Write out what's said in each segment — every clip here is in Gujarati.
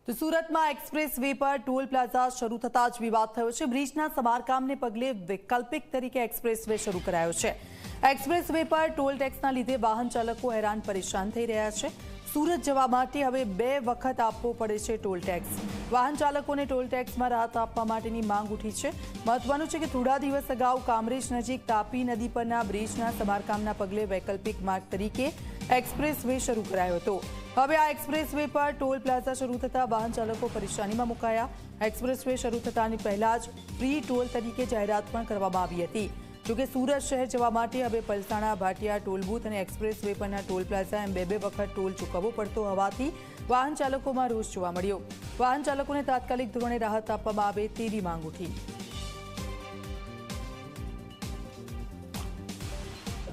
તો સુરતમાં એક્સપ્રેસ વે પર ટોલ પ્લાઝા શરૂ થતાં જ વિવાદ થયો છે। બ્રિજના સમારકામને પગલે વૈકલ્પિક તરીકે એક્સપ્રેસ વે શરૂ કરાયો છે। એક્સપ્રેસ વે પર ટોલ ટેક્સના લીધે વાહન ચાલકો હેરાન પરેશાન થઈ રહ્યા છે। સુરત જવા માટે હવે 2 વખત આપવો પડે છે ટોલ ટેક્સ। વાહન ચાલકોને ટોલ ટેક્સમાં રાહત આપવા માટેની માંગ ઉઠી છે। મહત્વનું છે કે થોડા દિવસ અગાઉ કામરેજ નજીક તાપી નદી પરના બ્રિજના સમારકામના પગલે વૈકલ્પિક માર્ગ તરીકે એક્સપ્રેસ વે શરૂ કરાયો હતો। હવે આ એક્સપ્રેસ વે પર ટોલ પ્લાઝા શરૂ થતાં વાહન ચાલકો પરેશાનીમાં મુકાયા। એક્સપ્રેસ વે શરૂ થતાની પહેલા જ ફ્રી ટોલ તરીકે જાહેરાત પણ કરવામાં આવી હતી। જોકે સુરત શહેર જવા માટે હવે પલસાણા, ભાટિયા, ટોલ બૂથ અને એક્સપ્રેસ વે પરના ટોલ પ્લાઝા એમ 2 વખત ટોલ ચૂકવવો પડતો હોવાથી વાહન ચાલકોમાં રોષ જોવા મળ્યો। વાહન ચાલકોને તાત્કાલિક ધોરણે રાહત આપવામાં આવે તેવી માંગ ઉઠી।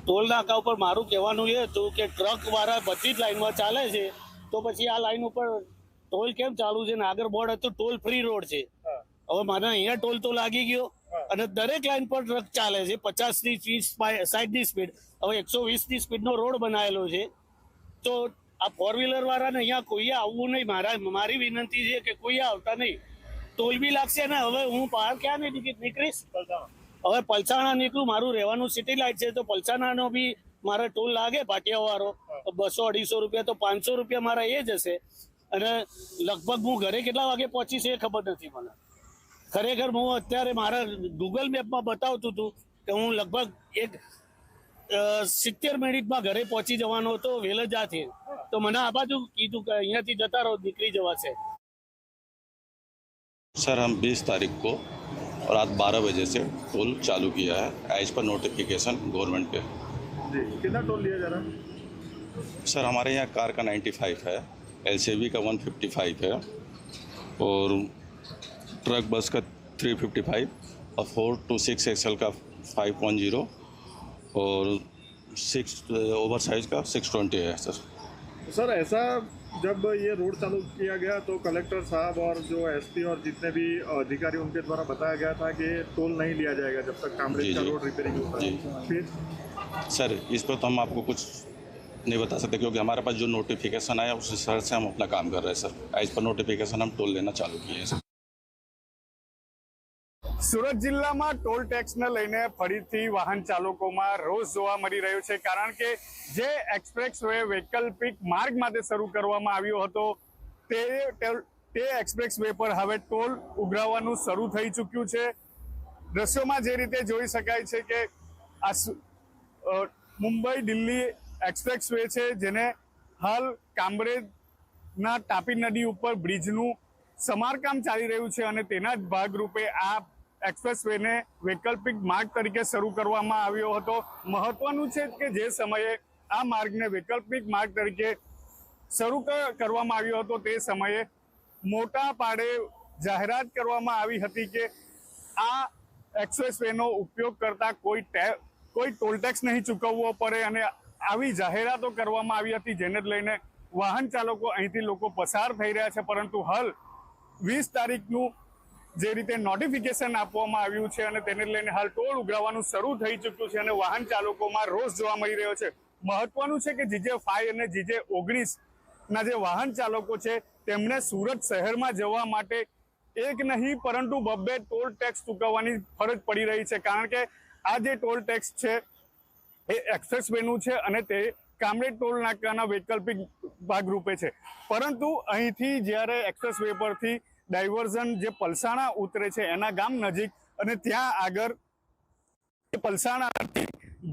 ટોલ નાકા ઉપર મારું કહેવાનું એ હતું કે ટ્રક વાળા બધી જ લાઈનમાં ચાલે છે, તો પછી આ લાઈન ઉપર ટોલ કેમ ચાલુ છે? ને આગળ બોર્ડ હતું ટોલ ફ્રી રોડ છે। હવે મને અહીંયા ટોલ તો લાગી ગયો અને દરેક લાઈન પર ટ્રક ચાલે છે 50 ની 60 ની સ્પીડ। હવે 120 ની સ્પીડનો રોડ બનાવેલો છે, તો આ 4 વ્હીલર વાળાને અહીંયા કોઈએ આવવું નહીં। મારી વિનંતી છે કે કોઈ આવતા નહીં। ટોલ બી લાગશે ને હવે હું બહાર ક્યાં નહીં નીકળીશ? હવે પલસાણા નીકળું, મારું રહેવાનું સિટી લાઇટ છે, તો પલસાણાનો બી મારે ટોલ લાગે ભાટિયા વાળો 200-250 રૂપિયા, તો 500 રૂપિયા મારા એ જશે। અને લગભગ હું ઘરે કેટલા વાગે પહોંચીશ એ ખબર નથી મને। ખરેખર હું અત્યારે મારા ગૂગલ મેપમાં બતાવતું હતું કે હું લગભગ 70 મિનિટમાં ઘરે પહોંચી જવાનો હતો વેલજાથી, તો મને આ બાજુ કીધું કે અહીંયાથી જતા રહો, નીકળી જવાશે। सर हम 20 तारीख को रात 12 बजे से टोल चालू किया है एज पर नोटिफिकेशन गवर्नमेंट के। जी, कितना टोल लिया जा रहा है? सर हमारे यहाँ कार का 95 है, एलसीवी का 155 है और ट्रक बस का 355 और 4 to 6 एक्सल का 510 और 6 ओवर साइज का 620 है सर। सर ऐसा जब ये रोड चालू किया गया तो कलेक्टर साहब और जो एसपी और जितने भी अधिकारी उनके द्वारा बताया गया था कि टोल नहीं लिया जाएगा जब तक कामरेज का रोड रिपेयरिंग होता है। फिर सर इस पर तो हम आपको कुछ नहीं बता सकते क्योंकि हमारे पास जो नोटिफिकेशन आया उस हिसाब से हम अपना काम कर रहे हैं सर। एज पर नोटिफिकेशन हम टोल लेना चालू किए हैं सर। સુરત જિલ્લામાં ટોલ ટેક્સને લઈને ફરીથી વાહન ચાલકોમાં રોષ જોવા મળી રહ્યો છે, કારણ કે જે એક્સપ્રેસ વે વૈકલ્પિક માર્ગ માટે શરૂ કરવામાં આવ્યો હતો તે એક્સપ્રેસ વે પર હવે ટોલ ઉઘરાવવાનું શરૂ થઈ ચૂક્યું છે। દ્રશ્યોમાં જે રીતે જોઈ શકાય છે કે આ મુંબઈ દિલ્હી એક્સપ્રેસ વે છે, જેને હાલ કામરેજના તાપી નદી ઉપર બ્રિજનું સમારકામ ચાલી રહ્યું છે અને તેના જ ભાગરૂપે આ एक्सप्रेस वे ने वैकल्पिक मार्ग तरीके शुरू करवामां आव्यो हतो। महत्वनुं छे के जे समये आ मार्ग ने वैकल्पिक मार्ग तरीके शुरू करवामां आव्यो हतो ते समये मोटा पाड़े जाहेरात करवामां आवी हती के आ एक्सप्रेस वे नो उपयोग करता कोई टोल टेक्स नहीं चूकवવો पड़े अने आवी जाहेरातो करवामां आवी हती, जेने लईने वाहन चालको અહીંથી લોકો પસાર થઈ રહ્યા છે। પરંતુ હાલ 20 તારીખનું જે રીતે નોટિફિકેશન આપવામાં આવ્યું છે અને તેને લઈને હાલ ટોલ ઉઘરાવવાનું શરૂ થઈ ચૂક્યું છે અને વાહન ચાલકોમાં રોષ જોવા મળી રહ્યો છે। મહત્વનું છે કે GJ5 અને GJ19 ના જે વાહન ચાલકો છે તેમને સુરત શહેરમાં જવા માટે એક નહીં પરંતુ 2 ટોલ ટેક્સ ચૂકવવાની ફરજ પડી રહી છે, કારણ કે આ જે ટોલ ટેક્સ છે એ એક્સપ્રેસ વેનું છે અને તે કામરેજ ટોલ નાકાના વૈકલ્પિક ભાગરૂપે છે। પરંતુ અહીંથી જ્યારે એક્સપ્રેસ વે પરથી डायवर्जन जे पलसाणा उतरे छे एना गाम नजीक अने त्यां आगर पलसाणा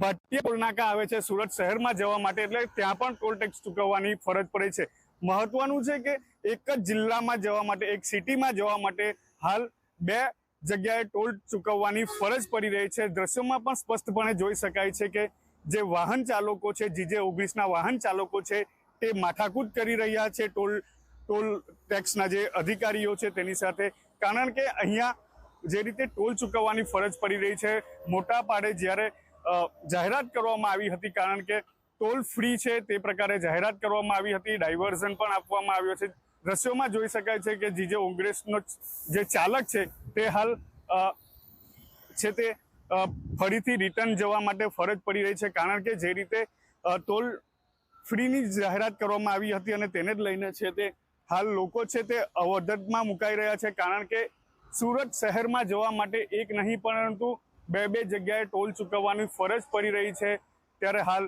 भाटिया टोल नाका आवे छे सूरत शहर में जवा माटे, एटले त्यां पण टोल टेक्स चूकववानी फरज पड़े छे। महत्वनुं छे के एक ज जिल्ला में जवा माटे, एक सिटी में जवा माटे हाल 2 जग्याए टोल चूकववानी फरज पड़ी रही है। दृश्यों में पण स्पष्टपणे जोई शकाय छे के जे वाहन चालको छे, GJ19 ना वाहन चालको छे ते माथाकूट करी रह्या छे टोल टेक्सना जे अधिकारीओ छे तेनी साथे, कारण के अहींया जे रीते टोल चूकववानी फरज पड़ी रही है। मोटा पाड़े ज्यारे जाहेरात करवामां आवी हती, कारण के टोल फ्री छे ते प्रकारे जाहेरात करवामां आवी हती, डायवर्जन पण आपवामां आव्यो छे। दृश्योमां जोई शकाय छे के GJ19 नो जे चालक छे ते हाल छे ते फरीथी रिटर्न जवा माटे फरज पड़ी रही है, कारण के जे रीते टोल फ्रीनी जाहेरात करवामां आवी हती अने तेने ज लईने छे ते હાલ લોકો છે તે અવરોધમાં મુકાઈ રહ્યા છે, કારણ કે સુરત શહેરમાં જવા માટે એક નહીં પરંતુ બે જગ્યાએ ટોલ ચૂકવવાની ફરજ પડી રહી છે। ત્યારે હાલ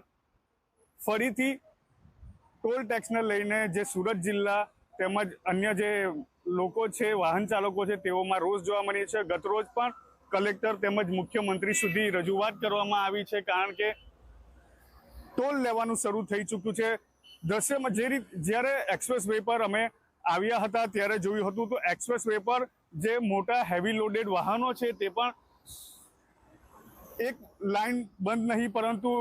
ફરીથી ટોલ ટેક્સને લઈને જે સુરત જિલ્લા તેમજ અન્ય જે લોકો છે, વાહન ચાલકો છે, તેઓમાં રોષ જોવા મળી છે। ગતરોજ પણ કલેક્ટર તેમજ મુખ્યમંત્રી સુધી રજૂઆત કરવામાં આવી છે, કારણ કે ટોલ લેવાનું શરૂ થઈ ચૂક્યું છે। દ્રશ્યમાં જ્યારે એક્સપ્રેસ વે પર અમે આવ્યા હતા ત્યારે જોયું હતું તો એક્સપ્રેસ વે પર જે મોટા હેવી લોડેડ વાહનો છે તે પણ એક લાઇન બંધ નહીં પરંતુ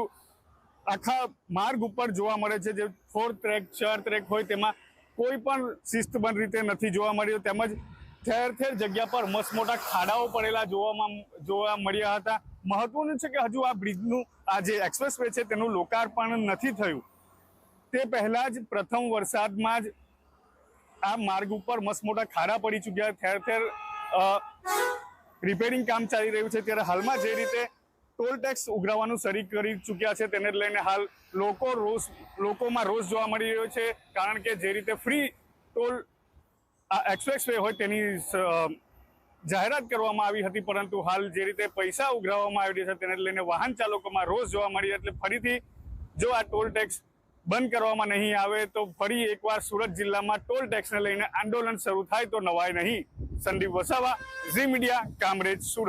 આખા માર્ગ ઉપર જોવા મળે છે। જે 4 ટ્રેક 4 ટ્રેક હોય તેમાં કોઈ પણ શિસ્તબદ્ધ રીતે નથી જોવા મળ્યું, તેમજ ઠેર ઠેર જગ્યા પર મસ્ત મોટા ખાડાઓ પડેલા જોવા મળ્યા હતા। મહત્વનું છે કે હજુ આ બ્રિજનું આ જે એક્સપ્રેસ વે છે તેનું લોકાર્પણ નથી થયું, તે પહેલા જ પ્રથમ વરસાદમાં જ આ માર્ગ ઉપર મસ્ત મોટા ખાડા પડી ચૂક્યા, ઠેર ઠેર રિપેરિંગ કામ ચાલી રહ્યું છે। ત્યારે હાલમાં જે રીતે ટોલ ટેક્સ ઉઘરાવવાનું શરૂ કરી ચૂક્યા છે તેને લઈને હાલ લોકોમાં રોષ જોવા મળી રહ્યો છે, કારણ કે જે રીતે ફ્રી ટોલ આ એક્સપ્રેસ વે હોય તેની જાહેરાત કરવામાં આવી હતી, પરંતુ હાલ જે રીતે પૈસા ઉઘરાવવામાં આવી રહ્યા છે તેને લઈને વાહન ચાલકોમાં રોષ જોવા મળી। એટલે ફરીથી જો આ ટોલ ટેક્સ બંધ કરવામાં નહીં આવે તો ફરી એકવાર સુરત જિલ્લામાં ટોલ ટેક્સને લઈને આંદોલન શરૂ થાય તો નવાય નહીં। સંદીપ વસાવા, ઝી મીડિયા, કામરેજ, સુરત।